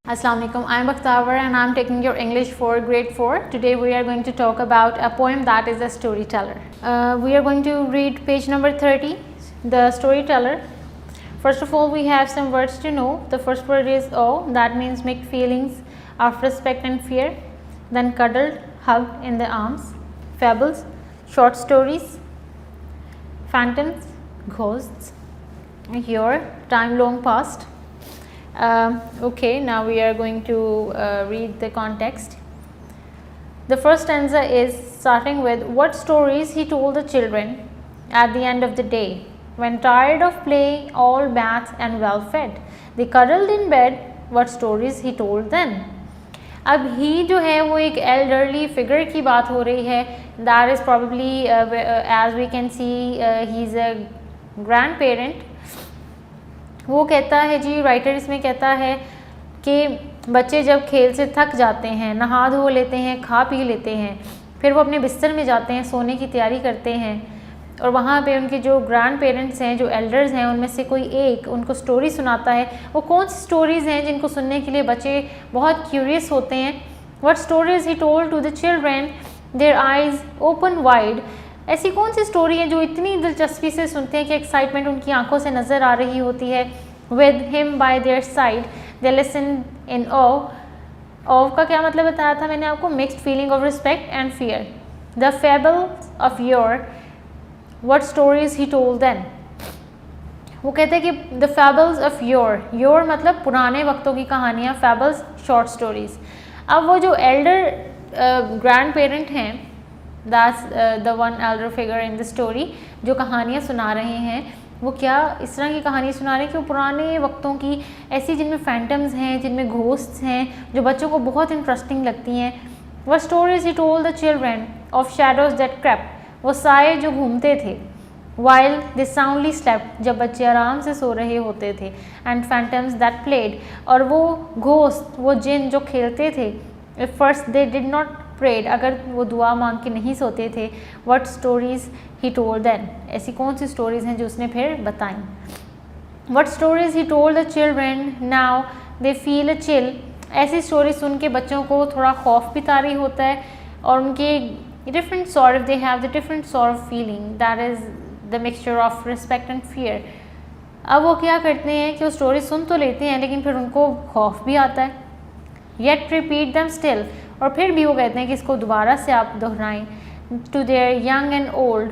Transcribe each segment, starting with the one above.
Assalamu alaikum. I am Bakhtavar and I am taking your English for grade 4. Today we are going to talk about a poem that is a storyteller. We are going to read page number 30, the storyteller. First of all, we have some words to know. The first word is awe, that means mixed feelings of respect and fear. Then cuddled, hugged in the arms. Fables, short stories. Phantoms, ghosts. Your time long past. Okay, now we are going to read the context. The first stanza is starting with what stories he told the children at the end of the day. When tired of play, all bathed and well fed, they cuddled in bed. What stories he told then. अब ही जो है वो एक elderly figure की बात हो रही है. That is probably as we can see he is a grandparent. वो कहता है जी, राइटर इसमें कहता है कि बच्चे जब खेल से थक जाते हैं, नहा धो लेते हैं, खा पी लेते हैं, फिर वो अपने बिस्तर में जाते हैं, सोने की तैयारी करते हैं और वहाँ पे उनके जो ग्रैंड पेरेंट्स हैं, जो एल्डर्स हैं, उनमें से कोई एक उनको स्टोरी सुनाता है. वो कौन सी स्टोरीज़ हैं जिनको सुनने के लिए बच्चे बहुत क्यूरियस होते हैं. What stories he told to the children, their eyes open wide. ऐसी कौन सी स्टोरी है जो इतनी दिलचस्पी से सुनते हैं कि एक्साइटमेंट उनकी आंखों से नज़र आ रही होती है. With him by their side they listen in awe. Awe का क्या मतलब बताया था मैंने आपको, mixed feeling of respect and fear. The fables of yore, what stories he told then. वो कहते हैं कि द फेबल्स ऑफ योर मतलब पुराने वक्तों की कहानियाँ, फेबल्स शॉर्ट स्टोरीज. अब वो जो एल्डर ग्रैंड पेरेंट हैं, that's the one Elder figure in the story, जो कहानियाँ सुना रहे हैं, वो क्या इस तरह की कहानी सुना रहे हैं कि वो पुराने वक्तों की ऐसी जिनमें फैंटम्स हैं, जिनमें घोस्ट्स हैं, जो बच्चों को बहुत इंटरेस्टिंग लगती हैं. What stories he told the children of shadows that crept, वो साए जो घूमते थे. वाइल दे साउंडली स्लेप्ट, जब बच्चे आराम से सो रहे होते थे. एंड फैंटम्स दैट प्लेड, और वो घोस्ट, वो जिन जो खेलते थे. If first they did not prayed, अगर वो दुआ मांग के नहीं सोते थे. What stories he told then, ऐसी कौन सी स्टोरीज़ हैं जो उसने फिर बताई. What stories he told the children now they feel a chill. ऐसी स्टोरी सुन के बच्चों को थोड़ा खौफ भी तारी होता है और उनके different sort, they have the different sort of feeling, that is the mixture of respect and fear. अब वो क्या करते हैं कि वो स्टोरी सुन तो लेते हैं लेकिन फिर उनको खौफ भी आता है. येट रिपीट दैम स्टिल, और फिर भी वो कहते हैं कि इसको दोबारा से आप दोहराएं. To their young and old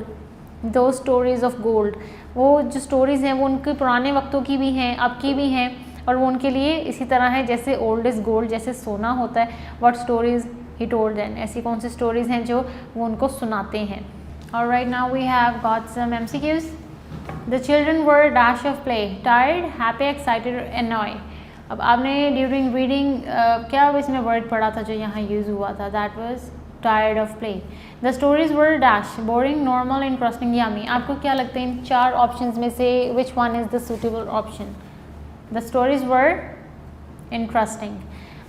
though stories of gold, वो जो स्टोरीज़ हैं वो उनके पुराने वक्तों की भी हैं, अब की भी हैं, और वो उनके लिए इसी तरह है जैसे ओल्ड इज़ गोल्ड, जैसे सोना होता है. What stories he told then, ऐसी कौन सी स्टोरीज़ हैं जो वो उनको सुनाते हैं. Alright, now we have got some MCQs. The children were dash of play, tired, happy, excited, annoy. अब आपने ड्यूरिंग रीडिंग क्या इसमें वर्ड पढ़ा था जो यहाँ यूज़ हुआ था, that was tired of play. The stories were dash, boring, normal, interesting, yummy. आपको क्या लगता है इन चार ऑप्शंस में से which one is the suitable option. The stories were interesting.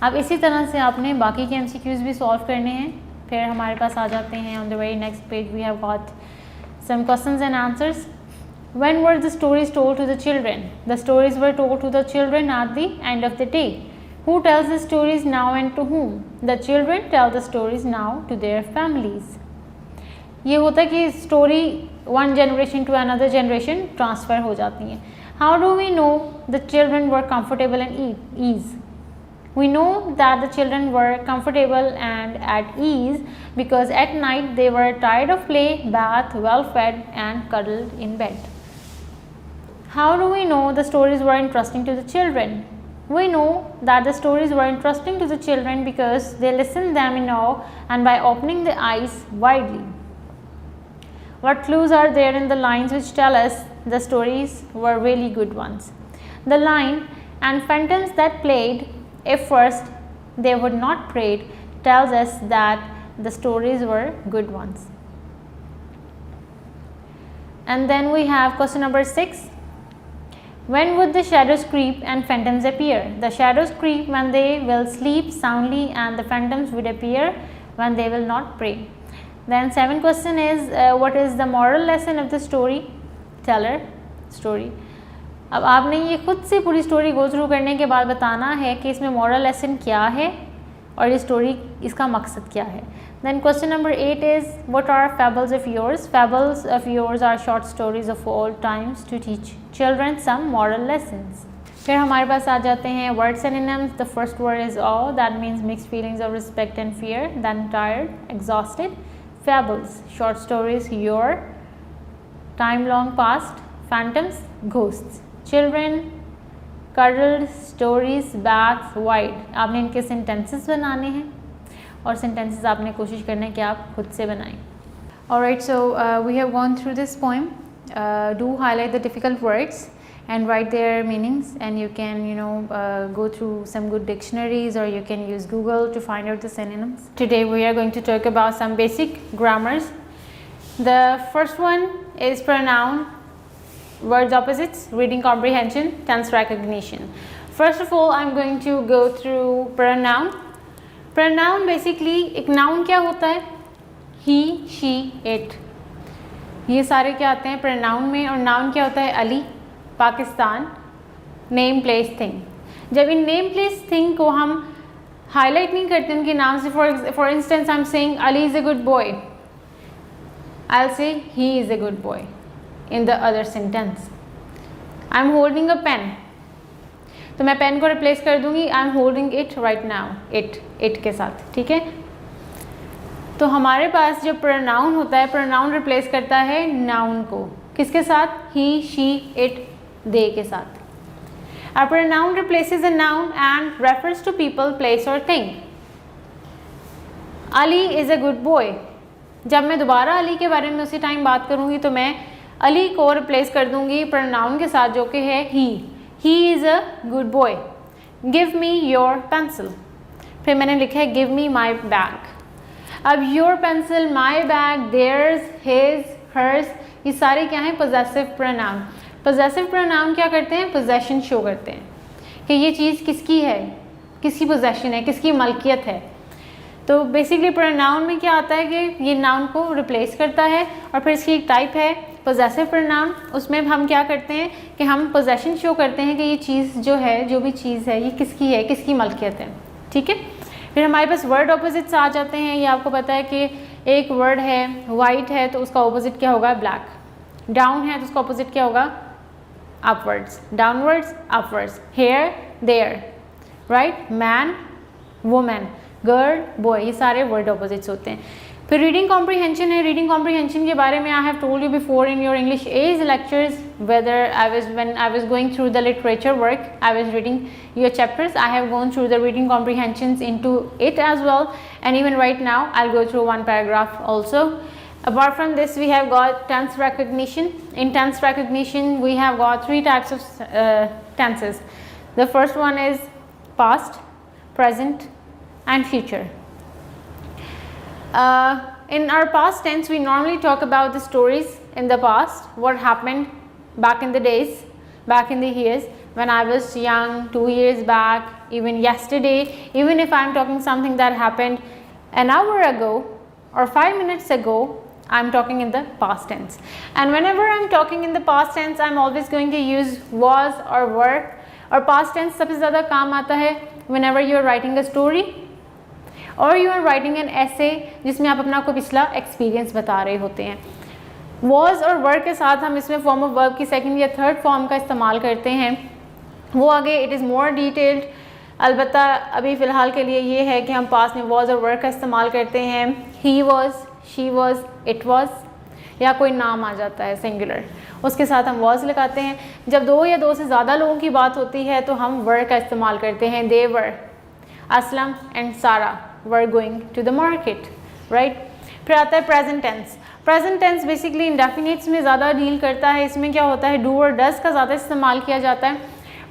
अब इसी तरह से आपने बाकी के MCQs भी सॉल्व करने हैं. फिर हमारे पास आ जाते हैं on the very next page we have got some questions and answers. When were the stories told to the children? The stories were told to the children at the end of the day. Who tells the stories now and to whom? The children tell the stories now to their families. ये होता है कि story one generation to another generation transfer हो जाती हैं. How do we know the children were comfortable and ease? We know that the children were comfortable and at ease because at night they were tired of play, bathed, well fed and cuddled in bed. How do we know the stories were interesting to the children? We know that the stories were interesting to the children because they listened them in awe and by opening their eyes widely. What clues are there in the lines which tell us the stories were really good ones? The line, and phantoms that played, if first they would not prayed, tells us that the stories were good ones. And then we have question number 6. When would the shadows creep and phantoms appear? The shadows creep when they will sleep soundly and the phantoms would appear when they will not pray. Then 7th question is what is the moral lesson of the story teller story? अब आपने ये खुद से पूरी story go through करने के बाद बताना है कि इसमें मॉरल लेसन क्या है और ये स्टोरी इसका मकसद क्या है. Then question number 8 is, what are fables of yours? Fables of yours are short stories of old times to teach children some moral lessons. फिर हमारे पास आ जाते हैं word synonyms. The first word is awe, that means mixed feelings of respect and fear. Then tired, exhausted. Fables, short stories. Your, time long past. Phantoms, ghosts. Children, cuddled. Stories, baths, wide. आपने इनके sentences बनाने हैं और sentences आपने कोशिश करना है कि आप खुद से बनाएं. Alright, so we have gone through this poem. Do highlight the difficult words and write their meanings, and you can go through some good dictionaries, or you can use Google to find out the synonyms. Today we are going to talk about some basic grammars. The first one is pronoun, words opposites, reading comprehension, tense recognition. First of all, I'm going to go through pronoun. Pronoun basically एक noun क्या होता है? He, she, it. ये सारे क्या आते हैं pronoun में. और noun क्या होता है? Ali, Pakistan, name, place, thing. जब इन name, place, thing को हम highlight नहीं करते उनके नाम से, for instance I'm saying Ali is a good boy, I'll say he is a good boy in the other sentence. I'm holding a pen, तो मैं पेन को रिप्लेस कर दूंगी I am holding it right now, it के साथ. ठीक है, तो हमारे पास जो प्रोनाउन होता है, प्रोनाउन रिप्लेस करता है नाउन को. किसके साथ? ही, शी, इट, दे के साथ. A pronoun replaces a noun and refers to people, place or thing. Ali is a good boy. जब मैं दोबारा अली के बारे में उसी टाइम बात करूंगी तो मैं अली को रिप्लेस कर दूंगी प्रोनाउन के साथ जो कि है ही. He is a good boy. Give me your pencil. फिर मैंने लिखा है give me my bag. अब your pencil, my bag, theirs, his, hers, ये सारे क्या हैं? possessive pronoun. possessive pronoun क्या करते हैं? possession show करते हैं कि ये चीज़ किसकी है, किसकी possession है, किसकी मलकियत है. तो बेसिकली pronoun में क्या आता है कि ये noun को replace करता है. और फिर इसकी एक टाइप है possessive pronoun. उसमें हम क्या करते हैं कि हम possession शो करते हैं कि ये चीज़ जो है, जो भी चीज़ है, ये किसकी है, किसकी मलकियत है. ठीक है, फिर हमारे पास word opposites आ जाते हैं. ये आपको पता है कि एक word है white है तो उसका opposite क्या होगा? black. down है तो उसका opposite क्या होगा? upwards. downwards, upwards. here, there, right? man, woman, girl, boy, ये सारे word opposites होते हैं. फिर रीडिंग कॉम्प्रीहेंशन है. रीडिंग कॉम्प्रीहेंशन के बारे में I have told you before in your English as lectures, whether when I was going through the literature work, I was reading your chapters, I have gone through the reading comprehensions into it as well, and even right now I will go through one paragraph also. Apart from this, we have got tense recognition. In tense recognition, we have got three types of tenses. The first one is past, present, and future. In our past tense, we normally talk about the stories in the past, what happened back in the days, back in the years, when I was young, 2 years back, even yesterday, even if I'm talking something that happened an hour ago or 5 minutes ago, I'm talking in the past tense. And whenever I'm talking in the past tense, I'm always going to use was or were. और past tense सबसे ज़्यादा काम आता है whenever you are writing a story और you are writing an essay जिसमें आप अपना कोई पिछला एक्सपीरियंस बता रहे होते हैं. was और were के साथ हम इसमें फॉर्म ऑफ वर्ब की सेकंड या थर्ड फॉर्म का इस्तेमाल करते हैं. वो आगे इट इज़ मोर डिटेल्ड. अलबत्ता अभी फ़िलहाल के लिए ये है कि हम पास में was और were का इस्तेमाल करते हैं. he was, she was, it was, या कोई नाम आ जाता है सिंगुलर, उसके साथ हम was लगाते हैं. जब दो या दो से ज़्यादा लोगों की बात होती है तो हम were का इस्तेमाल करते हैं. they were, असलम एंड सारा were going to the market, right? फिर आता है present tense. present tense basically indefinites में ज़्यादा डील करता है. इसमें क्या होता है, do और does का ज़्यादा इस्तेमाल किया जाता है.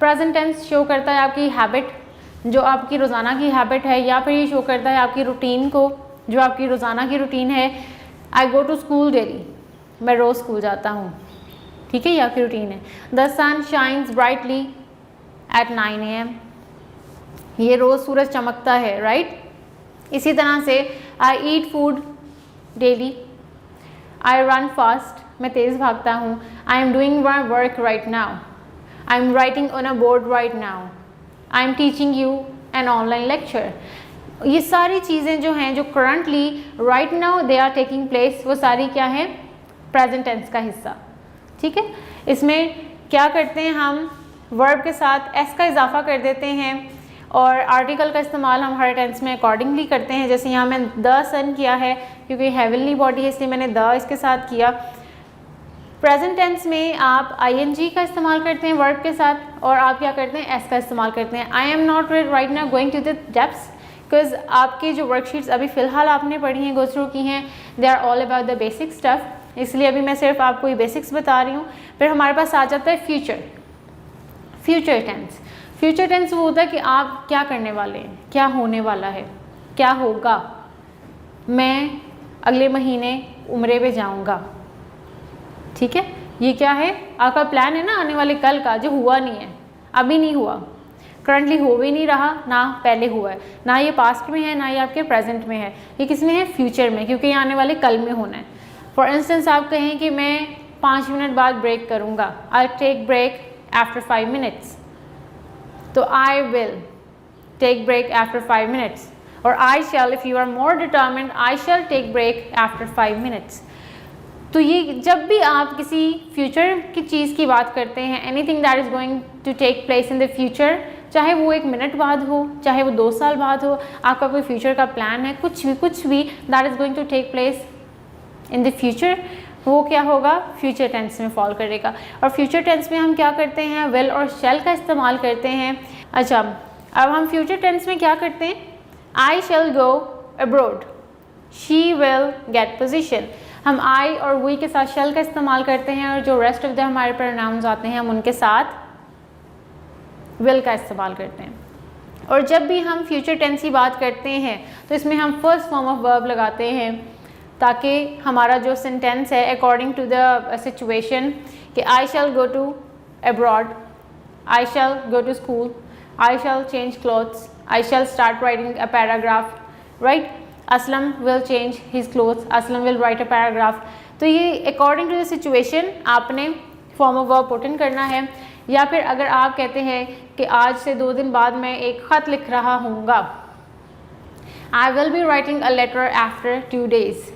present tense शो करता है आपकी हैबिट, जो आपकी रोज़ाना की हैबिट है, या फिर ये शो करता है आपकी रूटीन को, जो आपकी रोज़ाना की रूटीन है. आई गो टू स्कूल डेली, मैं रोज़ स्कूल जाता हूँ. ठीक है, ये आपकी रूटीन है. The sun shines brightly at 9 AM, ये रोज़ सूरज चमकता है, राइट? इसी तरह से I eat food daily, I run fast, मैं तेज़ भागता हूँ. I am doing my work right now, I am writing on a board right now, I am teaching you an online lecture. ये सारी चीज़ें जो हैं जो currently right now they are taking place, वो सारी क्या है, प्रेजेंट टेंस का हिस्सा। ठीक है, इसमें क्या करते हैं हम, वर्ब के साथ एस का इजाफा कर देते हैं और आर्टिकल का इस्तेमाल हम हर टेंस में अकॉर्डिंगली करते हैं। जैसे यहाँ मैं द सन किया है क्योंकि हेवनली बॉडी है इसलिए मैंने द इसके साथ किया। प्रेजेंट टेंस में आप ing का इस्तेमाल करते हैं वर्ब के साथ और आप क्या करते हैं, एस का इस्तेमाल करते हैं। I am not right now going to the depths because आपकी जो वर्कशीट्स अभी फ़िलहाल आपने पढ़ी हैं, गो थ्रू की हैं, they are all about the basic stuff, इसलिए अभी मैं सिर्फ आपको ये बेसिक्स बता रही हूँ। फिर हमारे पास आ जाता है future. Future tense, future tense वो होता है कि आप क्या करने वाले हैं, क्या होने वाला है, क्या होगा। मैं अगले महीने उम्रे पे जाऊँगा। ठीक है, ये क्या है, आपका प्लान है ना आने वाले कल का, जो हुआ नहीं है, अभी नहीं हुआ, करंटली हो भी नहीं रहा, ना पहले हुआ है, ना ये पास्ट में है, ना ये आपके प्रेजेंट में है, ये किस में है, फ्यूचर में, क्योंकि ये आने वाले कल में होना है। फॉर इंस्टेंस आप कहें कि मैं 5 मिनट बाद ब्रेक करूँगा, I take break after 5 minutes, तो I will take break after 5 minutes, और I shall, if you are more determined, I shall take break after 5 minutes. तो ये जब भी आप किसी फ्यूचर की चीज़ की बात करते हैं, anything that is going to take place in the future, चाहे वो 1 मिनट बाद हो, चाहे वो 2 साल बाद हो, आपका कोई फ्यूचर का प्लान है, कुछ भी that is going to take place in the future, वो क्या होगा, फ्यूचर टेंस में फॉल करेगा। और फ्यूचर टेंस में हम क्या करते हैं, विल और शैल का इस्तेमाल करते हैं। अच्छा, अब हम फ्यूचर टेंस में क्या करते हैं, I shall go abroad, she will get position. हम आई और वी के साथ शैल का इस्तेमाल करते हैं और जो रेस्ट ऑफ द हमारे प्रोनाउंस आते हैं हम उनके साथ विल का इस्तेमाल करते हैं। और जब भी हम फ्यूचर टेंस की बात करते हैं तो इसमें हम फर्स्ट फॉर्म ऑफ वर्ब लगाते हैं ताकि हमारा जो सेंटेंस है अकॉर्डिंग टू द सिचुएशन, कि I shall go to abroad, I shall go to school, I shall change clothes, I shall start writing a paragraph, right. Aslam will change his clothes, Aslam will write a paragraph। तो ये according to the situation आपने form of verb put in करना है। या फिर अगर आप कहते हैं कि आज से 2 दिन बाद मैं एक ख़त लिख रहा हूँगा, I will be writing a letter after 2 days।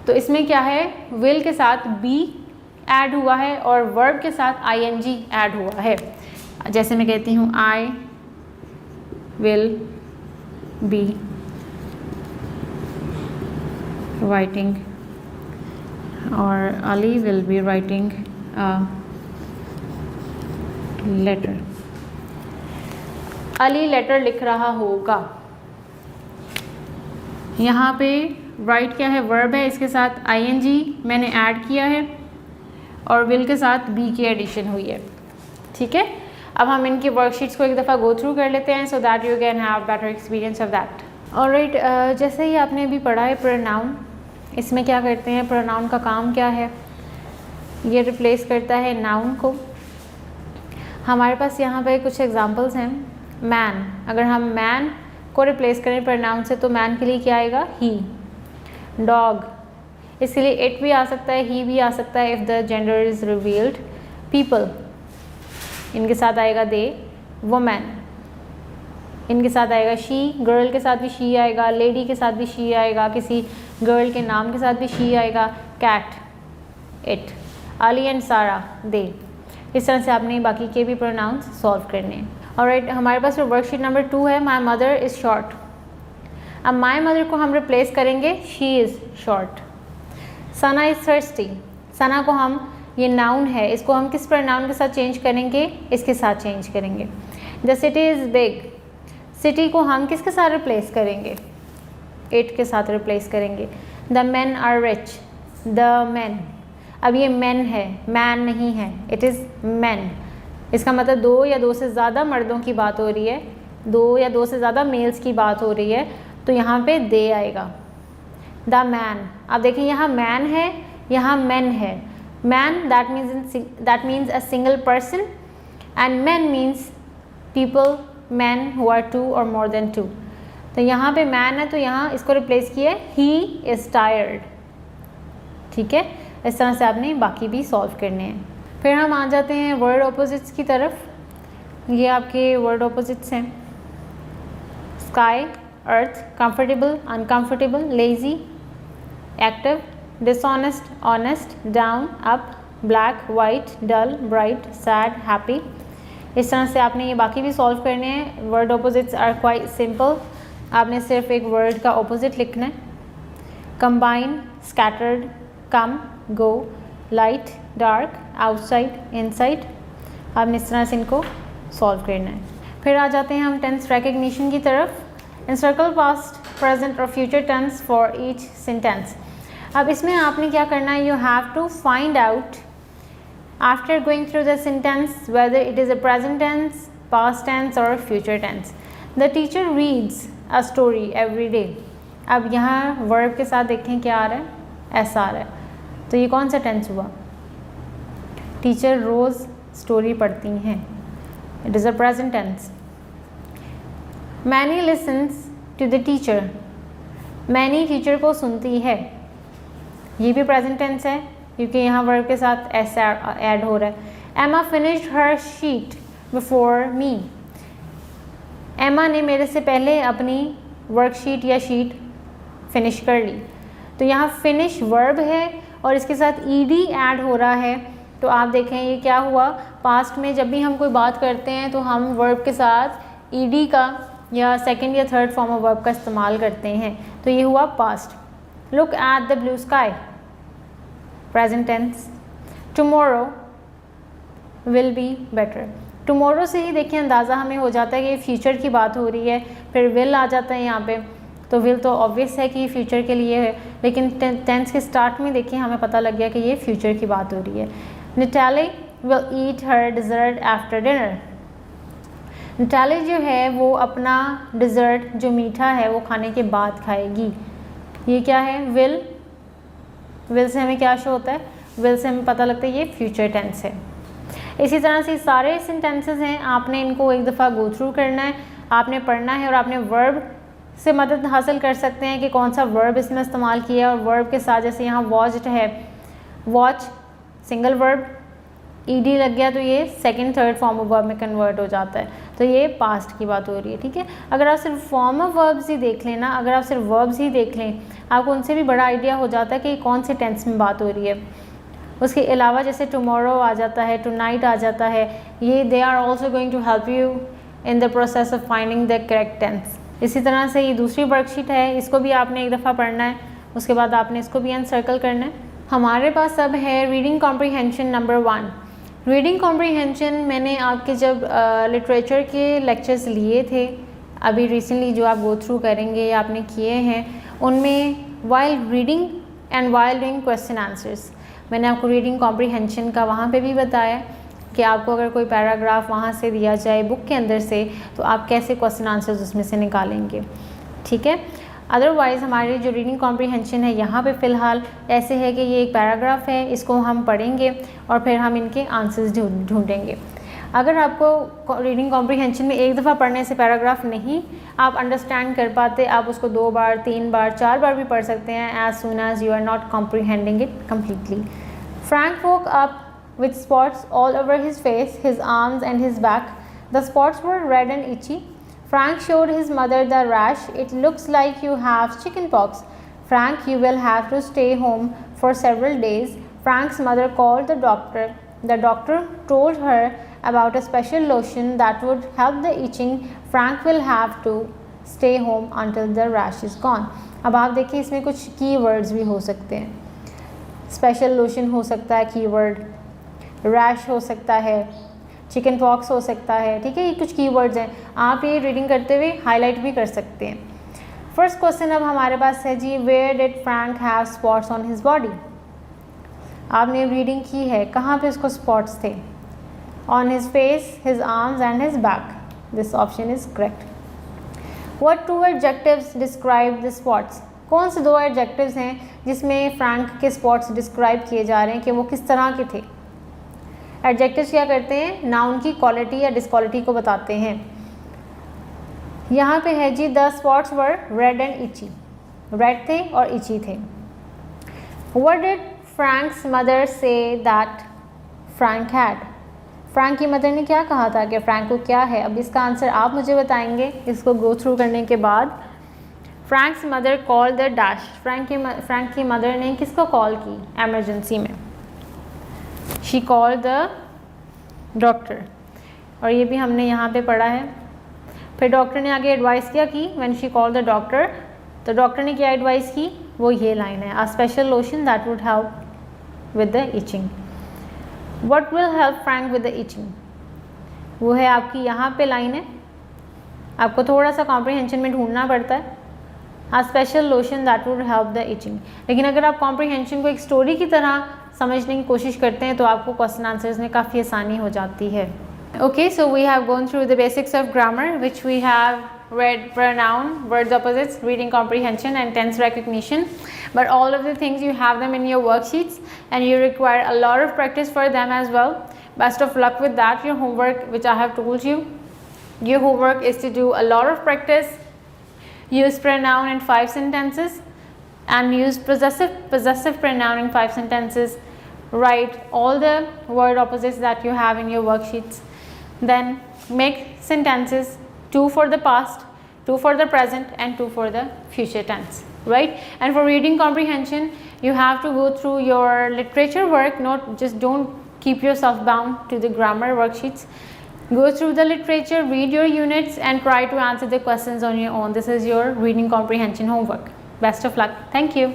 तो इसमें क्या है, will के साथ be ऐड हुआ है और verb के साथ ing ऐड हुआ है। जैसे मैं कहती हूँ I will be writing और Ali will be writing a letter, Ali letter लिख रहा होगा। यहाँ पे write क्या है, वर्ब है, इसके साथ ing मैंने ऐड किया है और will के साथ be की एडिशन हुई है। ठीक है, अब हम इनकी वर्कशीट्स को एक दफ़ा गो थ्रू कर लेते हैं so that you can have better experience of that. Alright, जैसे ही आपने अभी पढ़ा है प्रोनाउन, इसमें क्या करते हैं, प्रोनाउन का काम क्या है, ये रिप्लेस करता है नाउन को। हमारे पास यहाँ पे कुछ एग्जांपल्स हैं। मैन, अगर हम मैन को रिप्लेस करें प्रोनाउन से तो मैन के लिए क्या आएगा, ही। डॉग, इसके लिए इट भी आ सकता है, ही भी आ सकता है if the gender is revealed. People, इनके साथ आएगा दे। वुमेन, इनके साथ आएगा शी। गर्ल के साथ भी शी आएगा, लेडी के साथ भी शी आएगा, किसी गर्ल के नाम के साथ भी शी आएगा। Cat, it. अली एंड सारा, दे। इस तरह से आपने बाकी के भी प्रोनाउंस सॉल्व करने हैं। ऑलराइट, हमारे पास जो वर्कशीट नंबर 2 है, माई मदर इज़ शॉर्ट। अब माई मदर को हम रिप्लेस करेंगे she is short. Sana is thirsty, Sana को हम, ये नाउन है, इसको हम किस प्रोनाउन के साथ चेंज करेंगे, इसके साथ चेंज करेंगे। The city is big, city को हम किसके साथ रिप्लेस करेंगे, इट के साथ रिप्लेस करेंगे। The man are rich, the man, अब ये मैन है, मैन नहीं है, इट इज़ मैन। इसका मतलब 2 या 2 से ज़्यादा मर्दों की बात हो रही है, 2 या 2 से ज़्यादा मेल्स की बात हो रही है, तो यहाँ पे दे आएगा। द मैन, अब देखिए यहाँ मैन है, यहाँ मैन है। Man that means a single person and man means people, man who are 2 और मोर देन 2। तो यहाँ पे मैन है तो यहाँ इसको रिप्लेस किया है ही इज़ टायर्ड। ठीक है, इस तरह से आपने बाकी भी सॉल्व करने हैं। फिर हम आ जाते हैं वर्ड ऑपोजिट्स की तरफ। ये आपके वर्ड ऑपोजिट्स हैं। Sky, earth, comfortable, uncomfortable, lazy, active, dishonest, honest, down, up, black, white, dull, bright, sad, happy. इस तरह से आपने ये बाकी भी सॉल्व करने हैं। Word opposites are quite simple. आपने सिर्फ एक वर्ड का ऑपोजिट लिखना है। Combine, scattered, come, go, light, dark, outside, inside. आपने इस तरह से इनको सॉल्व करना है। फिर आ जाते हैं हम टेंस रिकग्निशन की तरफ। इंसर्कल पास्ट, प्रेजेंट और future tense for each sentence. अब इसमें आपने क्या करना है, you have to find out after going through the sentence whether it is a present tense, past tense और future tense. The teacher reads a story every day. अब यहाँ verb के साथ देखें क्या आ रहा है, ऐसा आ रहा है, तो ये कौन सा टेंस हुआ? टीचर रोज़ स्टोरी पढ़ती हैं, it is a present tense. Manny listens to the teacher, Manny teacher को सुनती है, ये भी प्रेजेंट टेंस है क्योंकि यहाँ वर्ब के साथ एस ऐड हो रहा है। एमा फिनिश्ड हर शीट बिफोर मी, एमा ने मेरे से पहले अपनी वर्कशीट या शीट फिनिश कर ली। तो यहाँ फिनिश वर्ब है और इसके साथ ईडी ऐड हो रहा है। तो आप देखें ये क्या हुआ, पास्ट में जब भी हम कोई बात करते हैं तो हम वर्ब के साथ ईडी का या सेकंड या थर्ड फॉर्म ऑफ वर्ब का इस्तेमाल करते हैं। तो ये हुआ past. Look at the blue sky, present tense. Tomorrow will be better, tomorrow से ही देखिए अंदाज़ा हमें हो जाता है कि फ्यूचर की बात हो रही है। फिर विल आ जाता है यहाँ पे, तो विल तो ऑब्वियस है कि फ्यूचर के लिए है, लेकिन टेंस के स्टार्ट में देखिए हमें पता लग गया कि ये फ्यूचर की बात हो रही है। Natalie will eat her dessert after dinner, Natalie जो है वो अपना डिज़र्ट जो मीठा है वो खाने के बाद खाएगी। ये क्या है, विल। विल से हमें क्या शो होता है, विल से हमें पता लगता है ये फ्यूचर टेंस है। इसी तरह से सारे सेंटेंसेस हैं, आपने इनको एक दफ़ा गो थ्रू करना है, आपने पढ़ना है और आपने वर्ब से मदद हासिल कर सकते हैं कि कौन सा वर्ब इसमें इस्तेमाल किया है। और वर्ब के साथ जैसे यहाँ वॉच्ड है, वॉच सिंगल वर्ब, ईडी लग गया तो ये second third form of verb में कन्वर्ट हो जाता है, तो ये पास्ट की बात हो रही है। ठीक है, अगर आप सिर्फ फॉर्म ऑफ वर्ब्स ही देख लें ना, अगर आप सिर्फ वर्ब्स ही देख लें, आपको उनसे भी बड़ा आइडिया हो जाता है कि कौन से टेंस में बात हो रही है। उसके अलावा जैसे टुमारो आ जाता है, टुनाइट आ जाता है, ये they are also going to help you in the process of finding the correct tense. इसी तरह से ये दूसरी वर्कशीट है, इसको भी आपने एक दफ़ा पढ़ना है, उसके बाद आपने इसको भी अनसर्कल करना है। हमारे पास अब है reading comprehension number 1। Reading comprehension मैंने आपके जब लिटरेचर के लेक्चर्स लिए थे, अभी रिसेंटली जो आप गो थ्रू करेंगे या आपने किए हैं, उनमें while reading and while doing question answers, मैंने आपको रीडिंग कॉम्प्रीहेंशन का वहाँ पे भी बताया कि आपको अगर कोई पैराग्राफ वहाँ से दिया जाए बुक के अंदर से, तो आप कैसे क्वेश्चन आंसर्स उसमें से निकालेंगे। ठीक है, अदरवाइज़ हमारी जो रीडिंग कॉम्प्रीहेंशन है यहाँ पे फ़िलहाल ऐसे है कि ये एक पैराग्राफ है, इसको हम पढ़ेंगे और फिर हम इनके आंसर्स ढूंढेंगे। अगर आपको रीडिंग कॉम्प्रीहेंशन में एक दफ़ा पढ़ने से पैराग्राफ नहीं आप अंडरस्टैंड कर पाते, आप उसको 2 बार 3 बार 4 बार भी पढ़ सकते हैं, as soon as you are not comprehending it completely. Frank woke up with spots all over his face, his arms and his back. The spots were red and itchy. Frank showed his mother the rash. It looks like you have chicken pox. Frank, you will have to stay home for several days. Frank's mother called the doctor. The doctor told her about a special lotion that would help the itching. Frank will have to stay home until the rash is gone. अब आप देखिए इसमें कुछ keywords भी हो सकते हैं। Special lotion हो सकता है कीवर्ड, रैश हो सकता है, चिकन पॉक्स हो सकता है। ठीक है, ये कुछ कीवर्ड्स हैं, आप ये रीडिंग करते हुए हाईलाइट भी कर सकते हैं। फर्स्ट क्वेश्चन अब हमारे पास है जी, where did Frank have spots on his body. आपने रीडिंग की है, कहाँ पे उसको स्पॉट्स थे? On his face, his arms and his back. This option is correct. What 2 adjectives describe the spots. कौन से 2 एडजेक्टिव्स हैं जिसमें फ्रैंक के स्पॉट्स डिस्क्राइब किए जा रहे हैं कि वो किस तरह के थे। एडजेक्टिव्स क्या करते हैं, नाउन की क्वालिटी या डिसक्वालिटी को बताते हैं। यहाँ पे है जी, the spots were red and itchy, red थे और इची थे। What did Frank's mother say that Frank had. Frank की मदर ने क्या कहा था कि फ्रैंक को क्या है? अब इसका आंसर आप मुझे बताएंगे इसको गो थ्रू करने के बाद। Franks mother call the dash. Frank की मदर ने किसको कॉल की एमरजेंसी में? शी कॉल द डॉक्टर, और ये भी हमने यहाँ पे पढ़ा है। फिर डॉक्टर ने आगे एडवाइस क्या की? When she call the doctor, तो डॉक्टर ने क्या एडवाइस की? वो ये लाइन है, a special lotion that would help with the itching. What will help Frank with the itching? वो है आपकी यहाँ पे लाइन है, आपको थोड़ा सा कॉम्प्रिहेंशन में ढूंढना पड़ता है, a special lotion that would help the itching. लेकिन अगर आप कॉम्प्रिहेंशन को एक स्टोरी की तरह समझने की कोशिश करते हैं तो आपको क्वेश्चन आंसर्स में काफ़ी आसानी हो जाती है। Okay, so we have gone through the basics of grammar, which we have read pronoun, words opposites, reading comprehension and tense recognition. But all of the things you have them in your worksheets and you require a lot of practice for them as well. Best of luck with that. Your homework, which I have told you, your homework is to do a lot of practice, use pronoun in 5 sentences and use possessive pronoun in 5 sentences. Write all the word opposites that you have in your worksheets. Then make sentences, 2 for the past, 2 for the present and 2 for the future tense, right? And for reading comprehension, you have to go through your literature work, don't keep yourself bound to the grammar worksheets. Go through the literature, read your units and try to answer the questions on your own. This is your reading comprehension homework. Best of luck. Thank you.